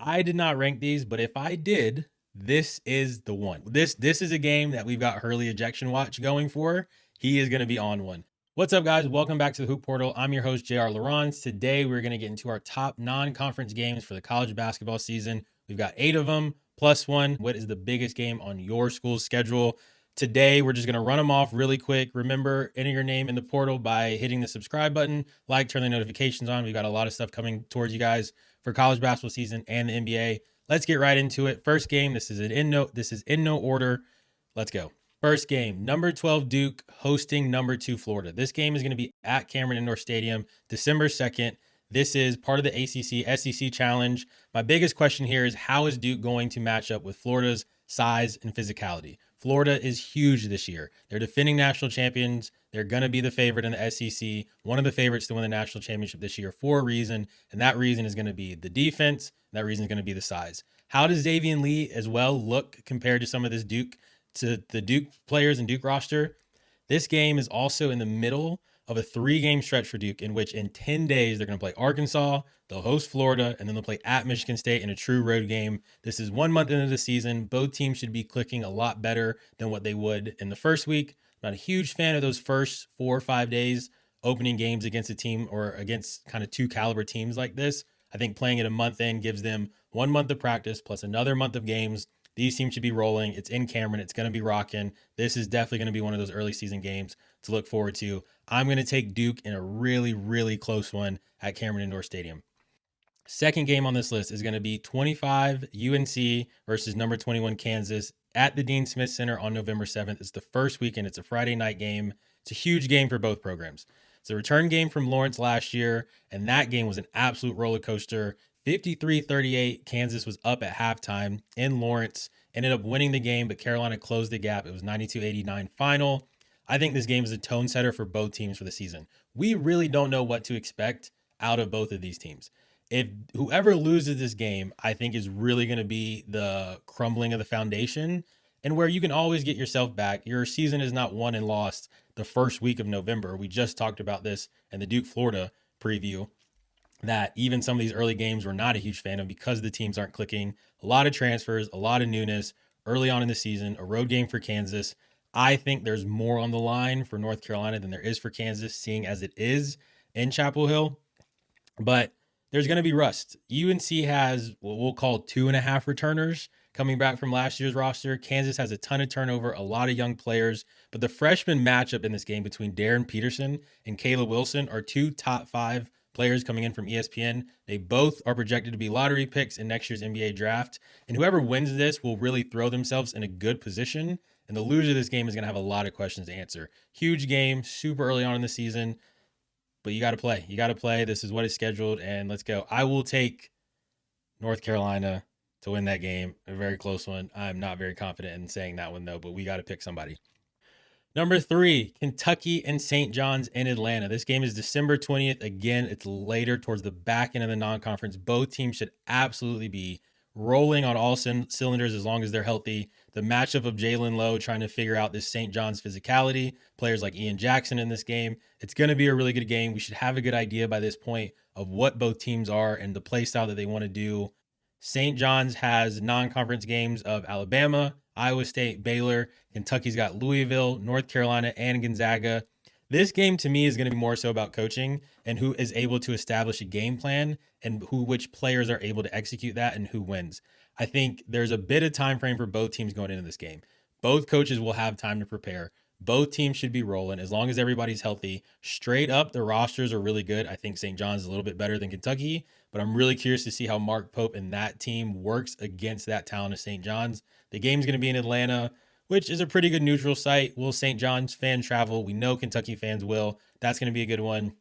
I did not rank these, but if I did, this is the one. This is a game that we've got Hurley ejection watch going for. He is going to be on one. What's up, guys? Welcome back to the Hoop Portal. I'm your host, JR Laurence. Today, we're going to get into our top non-conference games for the college basketball season. We've got 8 of them, plus one. What is the biggest game on your school's schedule? Today, we're just going to run them off really quick. Remember, enter your name in the portal by hitting the subscribe button, turn the notifications on. We've got a lot of stuff coming towards you guys for college basketball season and the NBA. Let's get right into it. First game, this is in no order. Let's go. First game, number 12 Duke hosting number 2 Florida. This game is going to be at Cameron Indoor Stadium, December 2nd. This is part of the ACC SEC Challenge. My biggest question here is, how is Duke going to match up with Florida's size and physicality? Florida is huge this year. They're defending national champions. They're going to be the favorite in the SEC, one of the favorites to win the national championship this year for a reason, and that reason is going to be the defense. That reason is going to be the size. How does Xavier Lee as well look compared to some of this Duke, to the Duke players and Duke roster? This game is also in the middle of a 3-game stretch for Duke, in which in 10 days they're going to play Arkansas, they'll host Florida, and then they'll play at Michigan State in a true road game. This is 1 month into the season. Both teams should be clicking a lot better than what they would in the first week. I'm not a huge fan of those first 4 or 5 days opening games against a team or against kind of 2 caliber teams like this. I think playing it a month in gives them 1 month of practice plus another month of games. These teams should be rolling. It's in Cameron. It's going to be rocking. This is definitely going to be one of those early season games to look forward to. I'm going to take Duke in a really, really close one at Cameron Indoor Stadium. Second game on this list is going to be 25 UNC versus number 21 Kansas at the Dean Smith Center on November 7th. It's the first weekend. It's a Friday night game. It's a huge game for both programs. It's a return game from Lawrence last year, and that game was an absolute roller coaster. 53-38, Kansas was up at halftime in Lawrence, ended up winning the game, but Carolina closed the gap. It was 92-89 final. I think this game is a tone setter for both teams for the season. We really don't know what to expect out of both of these teams. If whoever loses this game, I think is really going to be the crumbling of the foundation, and where you can always get yourself back. Your season is not won and lost the first week of November. We just talked about this in the Duke Florida preview, that even some of these early games we're not a huge fan of because the teams aren't clicking. A lot of transfers, a lot of newness early on in the season, a road game for Kansas. I think there's more on the line for North Carolina than there is for Kansas, seeing as it is in Chapel Hill. But there's going to be rust. UNC has what we'll call 2.5 returners coming back from last year's roster. Kansas has a ton of turnover, a lot of young players. But the freshman matchup in this game between Darren Peterson and Caleb Wilson are 2 top 5 players coming in from ESPN. They both are projected to be lottery picks in next year's NBA draft. And whoever wins this will really throw themselves in a good position. And the loser of this game is going to have a lot of questions to answer. Huge game, super early on in the season. But you got to play. You got to play. This is what is scheduled, and let's go. I will take North Carolina to win that game. A very close one. I'm not very confident in saying that one, though, but we got to pick somebody. Number 3, Kentucky and St. John's in Atlanta. This game is December 20th. Again, it's later towards the back end of the non-conference. Both teams should absolutely be rolling on all cylinders as long as they're healthy. The matchup of Jalen Lowe trying to figure out this St. John's physicality, players like Ian Jackson in this game. It's going to be a really good game. We should have a good idea by this point of what both teams are and the play style that they want to do. St. John's has non-conference games of Alabama, Iowa State, Baylor. Kentucky's got Louisville, North Carolina, and Gonzaga. This game to me is going to be more so about coaching and who is able to establish a game plan and which players are able to execute that and who wins. I think there's a bit of time frame for both teams going into this game. Both coaches will have time to prepare. Both teams should be rolling as long as everybody's healthy. Straight up, the rosters are really good. I think St. John's is a little bit better than Kentucky, but I'm really curious to see how Mark Pope and that team works against that talent of St. John's. The game's going to be in Atlanta, which is a pretty good neutral site. Will St. John's fans travel? We know Kentucky fans will. That's going to be a good one.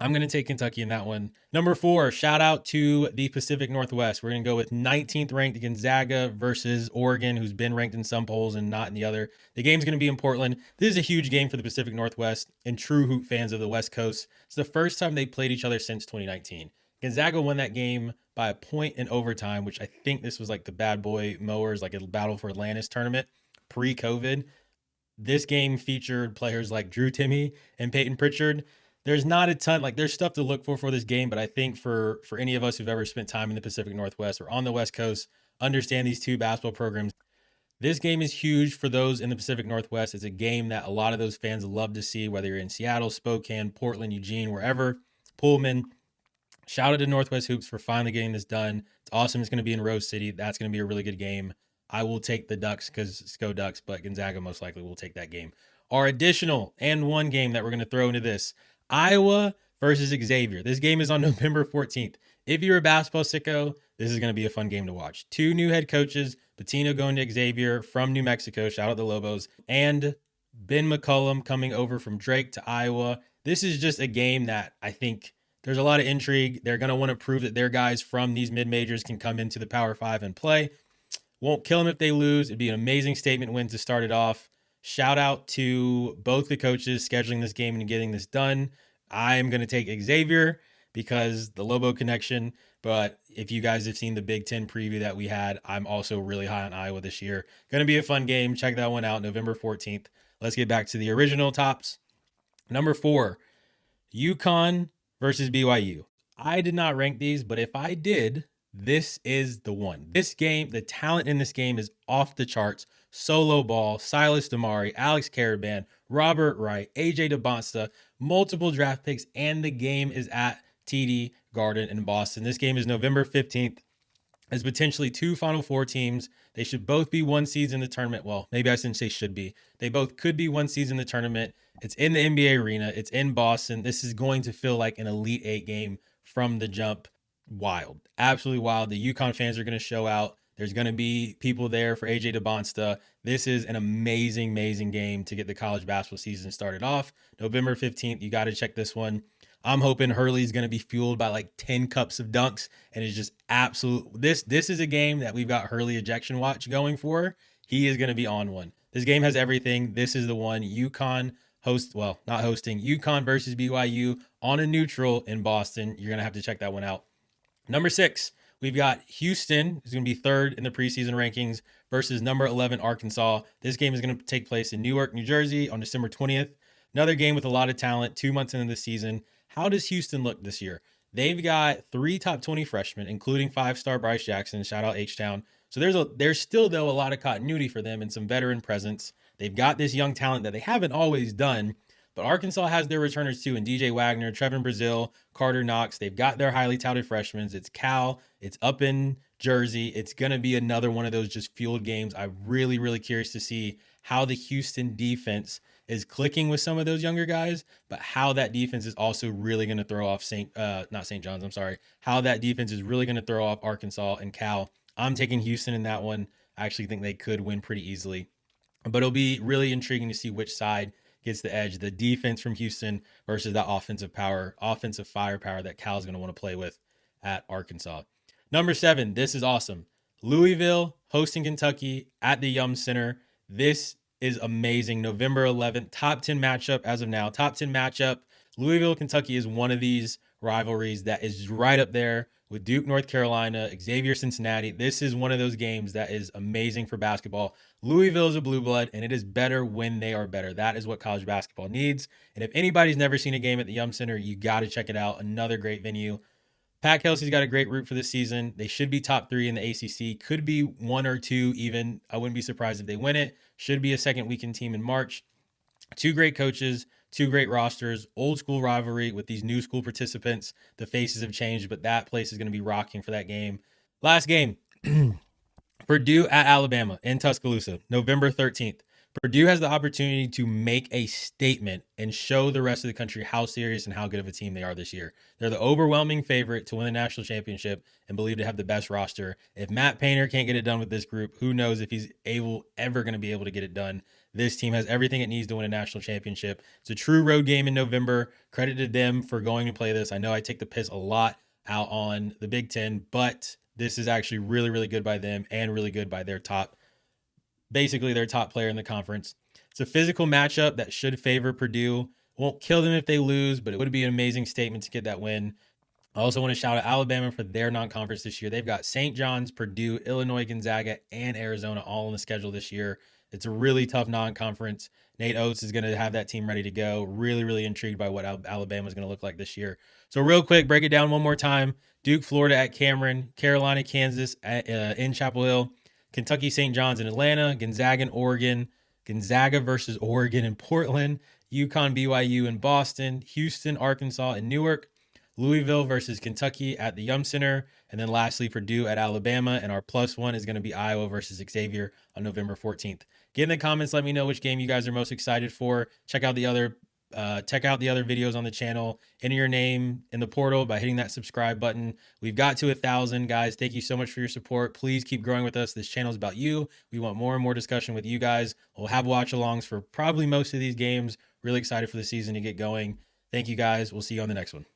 I'm going to take Kentucky in that one. Number 4, shout out to the Pacific Northwest. We're going to go with 19th ranked Gonzaga versus Oregon, who's been ranked in some polls and not in the other. The game's going to be in Portland. This is a huge game for the Pacific Northwest and true hoop fans of the West Coast. It's the first time they played each other since 2019. Gonzaga won that game by a point in overtime, which I think this was like the Bad Boy Mowers, like a Battle for Atlantis tournament pre-COVID. This game featured players like Drew Timme and Peyton Pritchard. there's not a ton, like there's stuff to look for this game, but I think for any of us who've ever spent time in the Pacific Northwest or on the West Coast, understand these two basketball programs. This game is huge for those in the Pacific Northwest. It's a game that a lot of those fans love to see, whether you're in Seattle, Spokane, Portland, Eugene, wherever, Pullman. Shout out to Northwest Hoops for finally getting this done. It's awesome. It's going to be in Rose City. That's going to be a really good game. I will take the Ducks because it's go Ducks, but Gonzaga most likely will take that game. Our additional and one game that we're going to throw into this, Iowa versus Xavier. This game is on November 14th. If you're a basketball sicko, this is going to be a fun game to watch. Two new head coaches, Patino going to Xavier from New Mexico, shout out the Lobos, and Ben McCollum coming over from Drake to Iowa. This is just a game that I think there's a lot of intrigue. They're going to want to prove that their guys from these mid-majors can come into the Power 5 and play. Won't kill them if they lose. It'd be an amazing statement win to start it off. Shout out to both the coaches scheduling this game and getting this done. I'm going to take Xavier because the Lobo connection. But if you guys have seen the Big Ten preview that we had, I'm also really high on Iowa this year. Going to be a fun game. Check that one out, November 14th. Let's get back to the original tops. Number 4, UCONN versus BYU. I did not rank these, but if I did, this is the one. This game, the talent in this game is off the charts. Solo Ball, Silas Damari, Alex Caravan, Robert Wright, AJ Dybansta, multiple draft picks, and the game is at TD Garden in Boston. This game is November 15th. As potentially two Final Four teams. They should both be one seeds in the tournament. Well, maybe I shouldn't say should be. They both could be one seeds in the tournament. It's in the NBA arena. It's in Boston. This is going to feel like an Elite Eight game from the jump. Wild. Absolutely wild. The UConn fans are going to show out. There's going to be people there for AJ Dybansta. This is an amazing, amazing game to get the college basketball season started off. November 15th, you got to check this one. I'm hoping Hurley is going to be fueled by like 10 cups of dunks and it's just absolute. This is a game that we've got Hurley ejection watch going for. He is going to be on one. This game has everything. This is the one. UConn not hosting. UConn versus BYU on a neutral in Boston. You're going to have to check that one out. Number 6, we've got Houston is going to be third in the preseason rankings versus number 11 Arkansas. This game is going to take place in Newark, New Jersey on December 20th. Another game with a lot of talent 2 months into the season. How does Houston look this year? They've got 3 top 20 freshmen, including 5-star Bryce Jackson. Shout out H-Town. So there's still, though, a lot of continuity for them and some veteran presence. They've got this young talent that they haven't always done, but Arkansas has their returners too, and DJ Wagner, Trevin Brazile, Carter Knox. They've got their highly touted freshmen. It's Cal. It's up in Jersey. It's going to be another one of those just fueled games. I'm really, really curious to see how the Houston defense is clicking with some of those younger guys, but how that defense is also really going to throw off how that defense is really going to throw off Arkansas and Cal. I'm taking Houston in that one. I actually think they could win pretty easily, but it'll be really intriguing to see which side gets the edge, the defense from Houston versus that offensive firepower that Cal's going to want to play with at Arkansas. Number 7, this is awesome. Louisville hosting Kentucky at the Yum Center. This is amazing. November 11th, top 10 matchup as of now. Top 10 matchup. Louisville, Kentucky is one of these rivalries that is right up there with Duke, North Carolina, Xavier, Cincinnati. This is one of those games that is amazing for basketball. Louisville is a blue blood, and it is better when they are better. That is what college basketball needs. And if anybody's never seen a game at the Yum Center, you got to check it out. Another great venue. Pat Kelsey's got a great route for this season. They should be top 3 in the ACC. Could be 1 or 2 even. I wouldn't be surprised if they win it. Should be a second weekend team in March. 2 great coaches, 2 great rosters, old school rivalry with these new school participants. The faces have changed, but that place is going to be rocking for that game. Last game, Purdue at Alabama in Tuscaloosa, November 13th. Purdue has the opportunity to make a statement and show the rest of the country how serious and how good of a team they are this year. They're the overwhelming favorite to win the national championship and believe to have the best roster. If Matt Painter can't get it done with this group, who knows if he's ever going to be able to get it done. This team has everything it needs to win a national championship. It's a true road game in November. Credit to them for going to play this. I know I take the piss a lot out on the Big Ten, but this is actually really, really good by them and really good by their top player in the conference. It's a physical matchup that should favor Purdue. Won't kill them if they lose, but it would be an amazing statement to get that win. I also want to shout out Alabama for their non-conference this year. They've got St. John's, Purdue, Illinois, Gonzaga, and Arizona all on the schedule this year. It's a really tough non-conference. Nate Oates is going to have that team ready to go. Really, really intrigued by what Alabama is going to look like this year. So real quick, break it down one more time. Duke, Florida at Cameron, Carolina, Kansas in Chapel Hill, Kentucky, St. John's in Atlanta, Gonzaga in Oregon, Gonzaga versus Oregon in Portland, UConn, BYU in Boston, Houston, Arkansas in Newark, Louisville versus Kentucky at the Yum Center, and then lastly, Purdue at Alabama. And our +1 is going to be Iowa versus Xavier on November 14th. Get in the comments. Let me know which game you guys are most excited for. Check out the other videos on the channel. Enter your name in the portal by hitting that subscribe button. We've got to 1,000 guys. Thank you so much for your support. Please keep growing with us. This channel is about you. We want more and more discussion with you guys. We'll have watch alongs for probably most of these games. Really excited for the season to get going. Thank you guys. We'll see you on the next one.